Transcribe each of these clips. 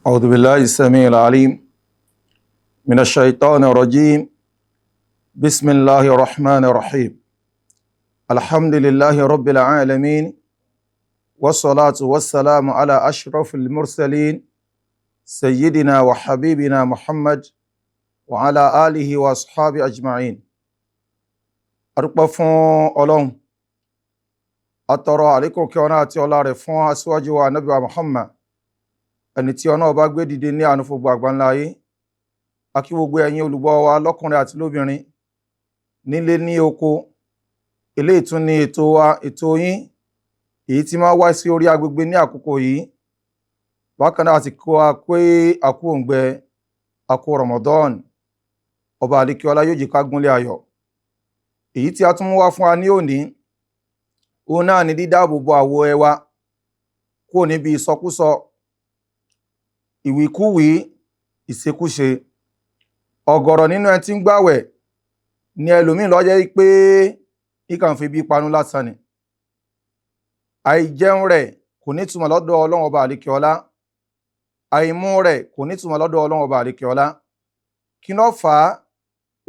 أعوذ بالله السميع العليم من الشيطان الرجيم بسم الله الرحمن الرحيم الحمد لله رب العالمين والصلاة والسلام على أشرف المرسلين سيدنا وحبيبنا محمد وعلى آله وأصحابه أجمعين أرقفون أولون أترى عليكم كوناتي الله رفون أسواجه نبي محمد ẹni tí ọ̀nà ọba gbé dìde ní àánú fún gbogbo àgbáńlá ayé. A kí gbogbo ẹ̀yin olùgbọ́ wa lọ́kùnrin àti lóbìnrin nílé ní oko. Eléyìí tún ní ètò wa, ètò yín èyí tí máa wá sí orí agbègbè ní àkókò yìí. Bákan náà àti kó a pé àkú òǹgbẹ àkú Ramadan, ọba àlékiọlá yóò jẹ́ ká gúnlé ayọ̀. Èyí tí a tún mú wá fún wa ní òní, òun náà ni dídáàbòbò àwọ̀ ẹ wa kúrò níbi ìsọkúsọ, ìwíkúwìí, ìṣekúṣe. Ọ̀gọ̀rọ̀ nínú ẹ tí ń gbàwẹ̀ ni ẹlòmíì ló jẹ́ pé ìkàn fi bí panu lásán ni. Àìjẹun rẹ̀ kò ní túmọ̀ lọ́dọ̀ Ọlọ́run ọba àlékiọlá, àìmú rẹ̀ kò ní túmọ̀ lọ́dọ̀ Ọlọ́run ọba àlékiọlá. Kí ló fà á?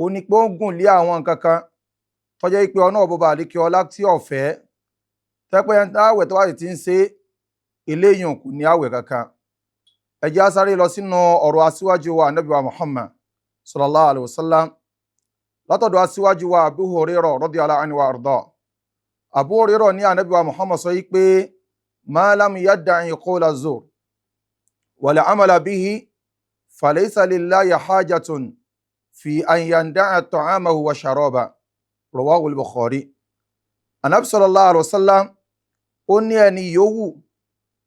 Ó ní pé ó ń gùn lé àwọn nǹkan kan tó jẹ́ pé Ọlọ́run ọba àlékiọlá tí ó fẹ́, tẹ́pẹ́ àwẹ̀ tó wà tí ń ṣe eléyìí kò ní àwẹ̀ kankan. Ẹ jẹ́ á sáré lọ sínú ọ̀rọ̀ aṣíwájú wa Ànábì wa Muhammad sallallahu alaihi wasallam látọ̀dọ̀ aṣíwájú wa Abu Hurairah radiyallahu anhu wa arda. Abu Hurairah ní Ànábì wa Muhammad sọ yí pé ma lam yadda'i qawla zur wal amala bihi falaysa lillahi hajatun fi an yanda'a ta'amahu wa sharaba, rawahu al-Bukhari. Ànábì sallallahu alaihi wasallam ó ní ẹni yòówù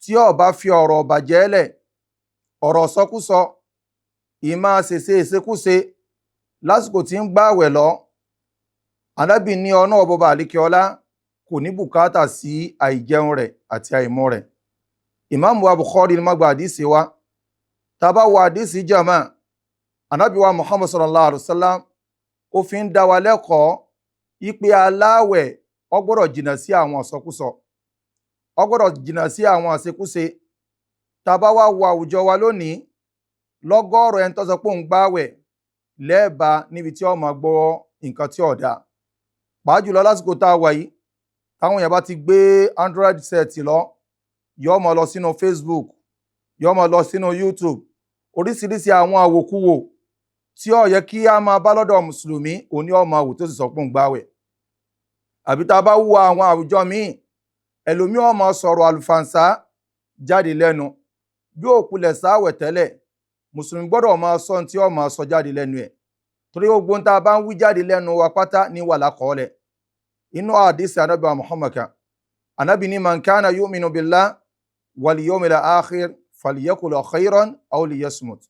tí ó bá fi ọ̀rọ̀ bàjẹ́ lẹ̀, ọ̀rọ̀ sọkúsọ, ìmá ṣèṣe ìṣekúṣe lásìkò tí ń gbààwẹ̀ lọ, Ànábì ní ọ̀nà ọba àlékiọlá kò ní bùkátà sí àìjẹun rẹ̀ àti àìmú rẹ̀. Ìmáàmù wa Bukhari ni má gba àdísì wa. Tá bá wo àdísì jàmá, Ànábì wa Muhammad sallallahu alaihi wasallam ó fi ń dá wa lẹ́kọ̀ọ́ ìpè aláwẹ̀ ó gbọ́dọ̀ jìnnà sí àwọn ìsọkúsọ, ó gbọ́dọ̀ jìnnà sí àwọn àṣekúṣe. Tá bá wá wo àwùjọ wa lónìí, lọ́gọ́rọ̀ ẹni tó sọ pé òun gbààwẹ̀ lẹ́ẹ̀bà níbi tí ó máa gbọ́ nǹkan tí ó dáa. Pàájùlọ lásìkò tá a wà yìí, táwọn èèyàn bá ti gbé Android set lọ, yóò máa lọ sínú Facebook, yóò máa lọ sínú YouTube, oríṣiríṣi àwọn àwòkúwò tí ó yẹ kí a máa bá lọ́dọ̀ mùsùlùmí òní ó máa wò tó sì sọ pé òun gbààwẹ̀. Àbí tá bá wo àwọn àwùjọ míì, ẹlòmíì ó máa sọ̀rọ̀ àlùfàǹsá jáde lẹ́nu bí òkulẹ̀ sáwẹ̀ tẹ́lẹ̀. Mùsùlùmí gbọ́dọ̀ máa sọ tí ó máa sọ jáde lẹ́nu ẹ̀, torí gbogbo tá a bá ń wí jáde lẹ́nu wa pátá ní wà lákọọ́lẹ̀. Inú àdísì Ànábì wa Muhammad kan, Ànábì ní man kana yu'minu billah wal yawmil akhir falyaqul khayran aw liyasmut.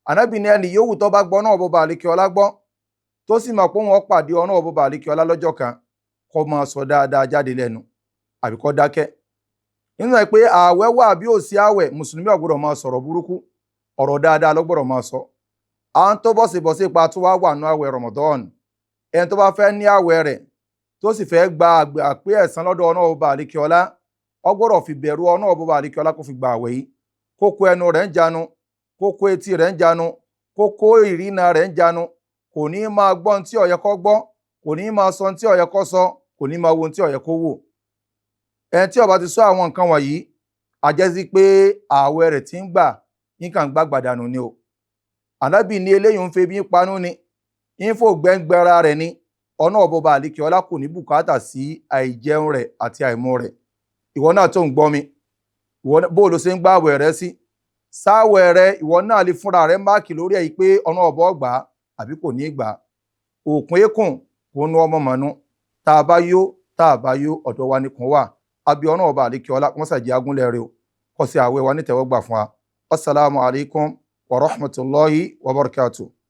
Ànábì ní ẹni yòówù tó bá gbọ́ náà ọba àlékiọlá gbọ́, tó sì mọ̀ pé wọ́n pàdé ọ̀nà ọba àlékiọlá lọ́jọ́ kan, kó máa sọ dáadáa jáde lẹ́nu àbí kó dákẹ́. Nínú ẹ̀ pé ààwẹ̀ wà bí ò sí ààwẹ̀, mùsùlùmí ò gbọ́dọ̀ máa sọ̀rọ̀ burúkú, ọ̀rọ̀ dáadáa ló gbọ́dọ̀ máa sọ. À ń tó bọ́sibọ́sí pa tó wá wà ní ààwẹ̀ Ramadan, ẹni tó bá fẹ́ ní ààwẹ̀ rẹ̀ tó sì fẹ́ gba àpé ẹ̀san lọ́dọ̀ ọ̀nà ọba àlékiọlá, ó gbọ́dọ̀ fi bẹ̀rù ọ̀nà ọba àlékiọlá kó fi gba ààwẹ̀ yìí. Kó kó ẹnu rẹ̀ ń jánu, kó kó etí rẹ̀ ń jánu, kó kó ìrìnà rẹ̀ ń jánu. Kò ní máa gbọ́ ohun tí ó yẹ kó gbọ́, kò ní máa sọ ohun tí ó yẹ kó sọ, kò ní máa wo ohun tí ó yẹ kó wò. Ẹni tí ó bá ti sọ àwọn nǹkan wọ̀nyí, a jẹ́ sí pé ààwẹ̀ rẹ̀ tí ń gbà nǹkan gbàgbàdànù ni o. Ànábì ní eléyìí ń febi panú ni, ń fò gbẹ́ngbẹ́ra rẹ̀ ni. Ọ̀nà ọba àlékiọlá kò ní bùkátà sí àìjẹun rẹ̀ àti àìmú rẹ̀. Ìwọ náà tó ń gbọ́ mi, bó ló ṣe ń gbààwẹ̀ rẹ sí? Sáwẹ̀ rẹ ìwọ náà lè fúnra rẹ máàkì lórí ẹ̀ pé ọ̀nà ọba ọgbà àbí kò ní gbà. Òkun eékùn kò nu ọmọ mọ̀nú. Tá a bá yó, tá a bá yó, ọ̀dọ̀ wa nìkan wà. Àbí ọ̀nà ọba àlékiọlá wọ́n ṣàjẹ́ agúnlẹ̀ rẹ o, kó ṣe àwẹ̀ wa nítẹ̀wọ́gbà fún wa. Assalamu alaikum wa rahmatullahi wa barakatuh.